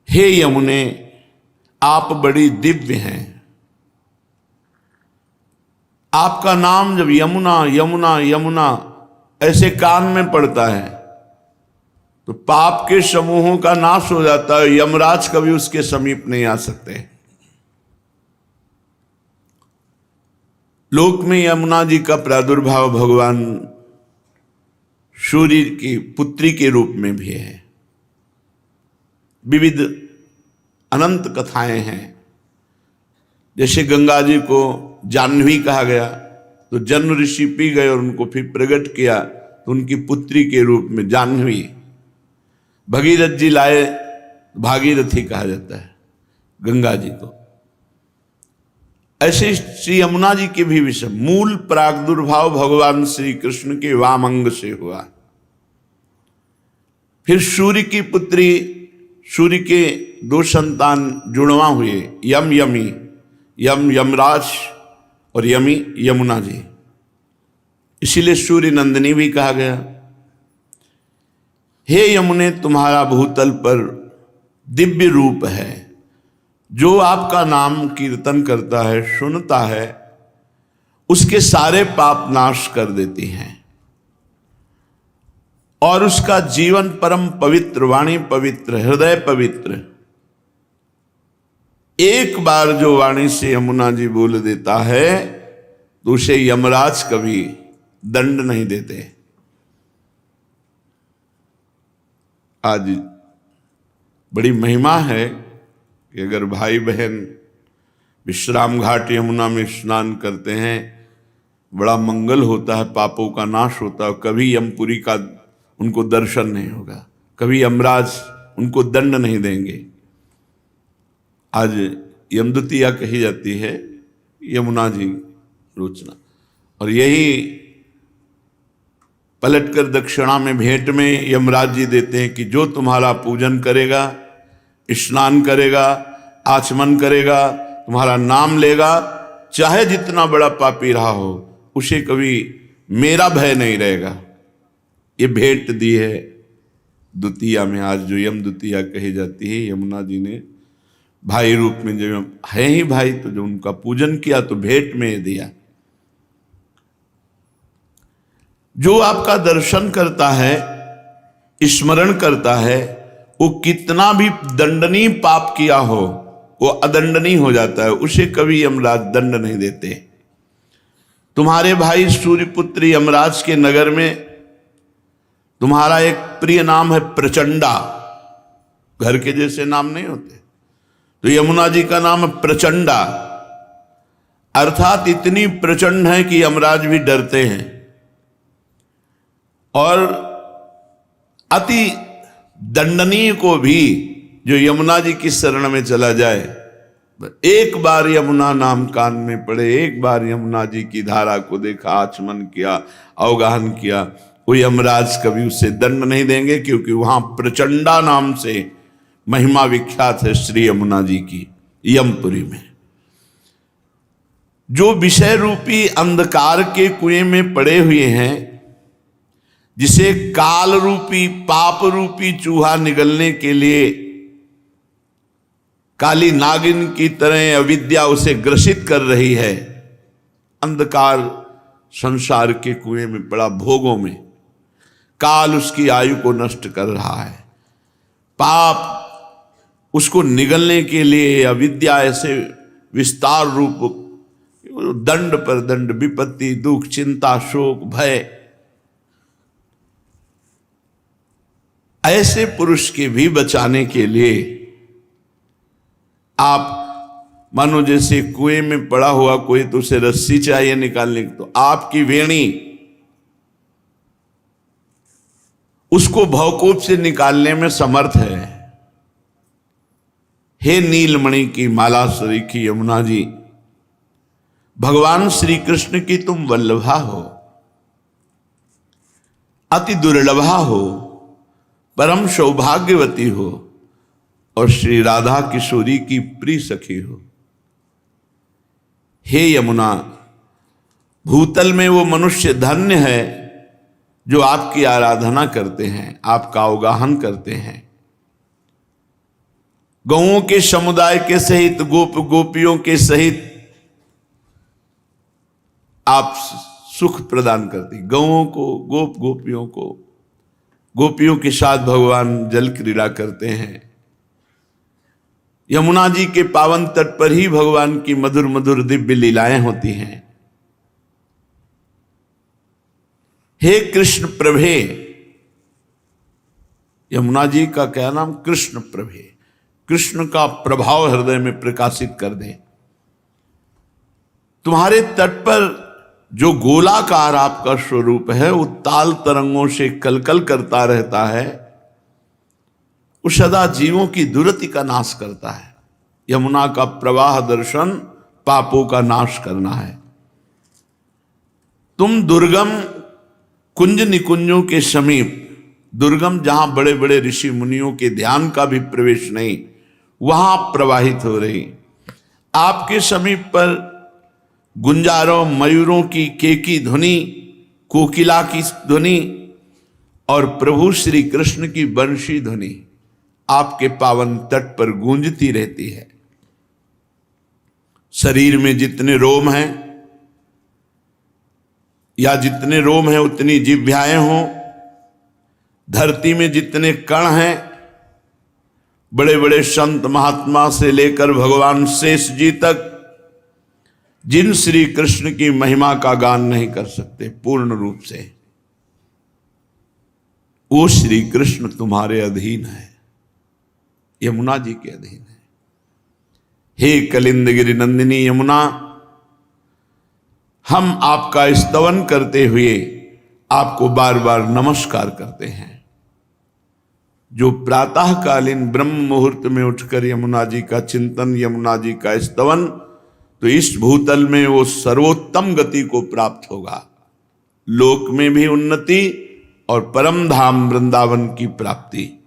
हे यमुने, आप बड़ी दिव्य हैं। आपका नाम जब यमुना यमुना यमुना ऐसे कान में पड़ता है तो पाप के समूहों का नाश हो जाता है। यमराज कभी उसके समीप नहीं आ सकते। लोक में यमुना जी का प्रादुर्भाव भगवान सूर्य की पुत्री के रूप में भी है। विविध अनंत कथाएं हैं। जैसे गंगा जी को जाह्नवी कहा गया तो जन्म ऋषि पी गए और उनको फिर प्रकट किया तो उनकी पुत्री के रूप में जाह्नवी। भगीरथ जी लाए, भागीरथी कहा जाता है गंगा जी को। ऐसे श्री यमुना जी के भी विषय मूल प्रादुर्भाव भगवान श्री कृष्ण के वाम अंग से हुआ। फिर सूर्य की पुत्री, सूर्य के दो संतान जुड़वा हुए, यम यमी, यम यमराज और यमी यमुना जी। इसीलिए सूर्य नंदिनी भी कहा गया। हे यमुने, तुम्हारा भूतल पर दिव्य रूप है। जो आपका नाम कीर्तन करता है, सुनता है, उसके सारे पाप नाश कर देती हैं और उसका जीवन परम पवित्र, वाणी पवित्र, हृदय पवित्र। एक बार जो वाणी से यमुना जी बोल देता है तो उसे यमराज कभी दंड नहीं देते। आज बड़ी महिमा है कि अगर भाई बहन विश्राम घाट यमुना में स्नान करते हैं, बड़ा मंगल होता है, पापों का नाश होता है। कभी यमपुरी का उनको दर्शन नहीं होगा, कभी यमराज उनको दंड नहीं देंगे। आज यमद्वितीया कही जाती है यमुना जी रोचना, और यही पलटकर दक्षिणा में भेंट में यमराज जी देते हैं कि जो तुम्हारा पूजन करेगा, स्नान करेगा, आचमन करेगा, तुम्हारा नाम लेगा, चाहे जितना बड़ा पापी रहा हो, उसे कभी मेरा भय नहीं रहेगा। ये भेंट दी है द्वितीया में। आज जो यम द्वितीया कही जाती है, यमुना जी ने भाई रूप में, जब है ही भाई तो जो उनका पूजन किया तो भेंट में दिया। जो आपका दर्शन करता है, स्मरण करता है, वो कितना भी दंडनीय पाप किया हो वो अदंडनीय हो जाता है, उसे कभी यमराज दंड नहीं देते। तुम्हारे भाई सूर्यपुत्र यमराज के नगर में तुम्हारा एक प्रिय नाम है प्रचंडा। घर के जैसे नाम नहीं होते, तो यमुना जी का नाम है प्रचंडा, अर्थात इतनी प्रचंड है कि यमराज भी डरते हैं। और अति दंडनीय को भी जो यमुना जी की शरण में चला जाए, एक बार यमुना नाम कान में पड़े, एक बार यमुना जी की धारा को देखा, आचमन किया, अवगाहन किया, वो यमराज कभी उसे दंड नहीं देंगे, क्योंकि वहां प्रचंडा नाम से महिमा विख्यात है श्री यमुना जी की यमपुरी में। जो विषय रूपी अंधकार के कुएं में पड़े हुए हैं, जिसे काल रूपी पाप रूपी चूहा निगलने के लिए काली नागिन की तरह अविद्या उसे ग्रसित कर रही है, अंधकार संसार के कुएं में पड़ा, भोगों में काल उसकी आयु को नष्ट कर रहा है। पाप उसको निगलने के लिए अविद्या ऐसे विस्तार रूप दंड पर दंड, विपत्ति, दुख, चिंता, शोक, भय, ऐसे पुरुष के भी बचाने के लिए आप मानो जैसे कुएं में पड़ा हुआ कोई, तो उसे रस्सी चाहिए निकालने की, तो आपकी वेणी उसको भवकूप से निकालने में समर्थ है। हे नीलमणि की माला सरीखी यमुना जी, भगवान श्री कृष्ण की तुम वल्लभा हो, अति दुर्लभा हो, परम सौभाग्यवती हो और श्री राधा किशोरी की प्रिय सखी हो। हे यमुना, भूतल में वो मनुष्य धन्य है जो आपकी आराधना करते हैं, आपका अवगाहन करते हैं। गौओं के समुदाय के सहित, गोप गोपियों के सहित आप सुख प्रदान करती। गौओं को, गोप गोपियों को, गोपियों के साथ भगवान जल क्रीड़ा करते हैं। यमुना जी के पावन तट पर ही भगवान की मधुर मधुर दिव्य लीलाएं होती हैं। हे कृष्ण प्रभे, यमुना जी का क्या नाम? कृष्ण प्रभे। कृष्ण का प्रभाव हृदय में प्रकाशित कर दे। तुम्हारे तट पर जो गोलाकार आपका स्वरूप है, वो ताल तरंगों से कलकल करता रहता है, वो सदा जीवों की दुर्गति का नाश करता है। यमुना का प्रवाह दर्शन पापों का नाश करना है। तुम दुर्गम कुंज निकुंजों के समीप, दुर्गम जहां बड़े बड़े ऋषि मुनियों के ध्यान का भी प्रवेश नहीं, वहां प्रवाहित हो रही। आपके समीप पर गुंजारों, मयूरों की केकी ध्वनि, कोकिला की ध्वनि और प्रभु श्री कृष्ण की बंशी ध्वनि आपके पावन तट पर गूंजती रहती है। शरीर में जितने रोम हैं, या जितने रोम हैं उतनी जिह्वाएं हों, धरती में जितने कण हैं, बड़े बड़े संत महात्मा से लेकर भगवान शेष जी तक, जिन श्री कृष्ण की महिमा का गान नहीं कर सकते पूर्ण रूप से, वो श्री कृष्ण तुम्हारे अधीन है, यमुना जी के अधीन है। हे कलिंदगिरि नंदिनी यमुना, हम आपका स्तवन करते हुए आपको बार बार नमस्कार करते हैं। जो प्रातःकालीन ब्रह्म मुहूर्त में उठकर यमुना जी का चिंतन, यमुना जी का स्तवन, तो इस भूतल में वो सर्वोत्तम गति को प्राप्त होगा, लोक में भी उन्नति और परम धाम वृंदावन की प्राप्ति।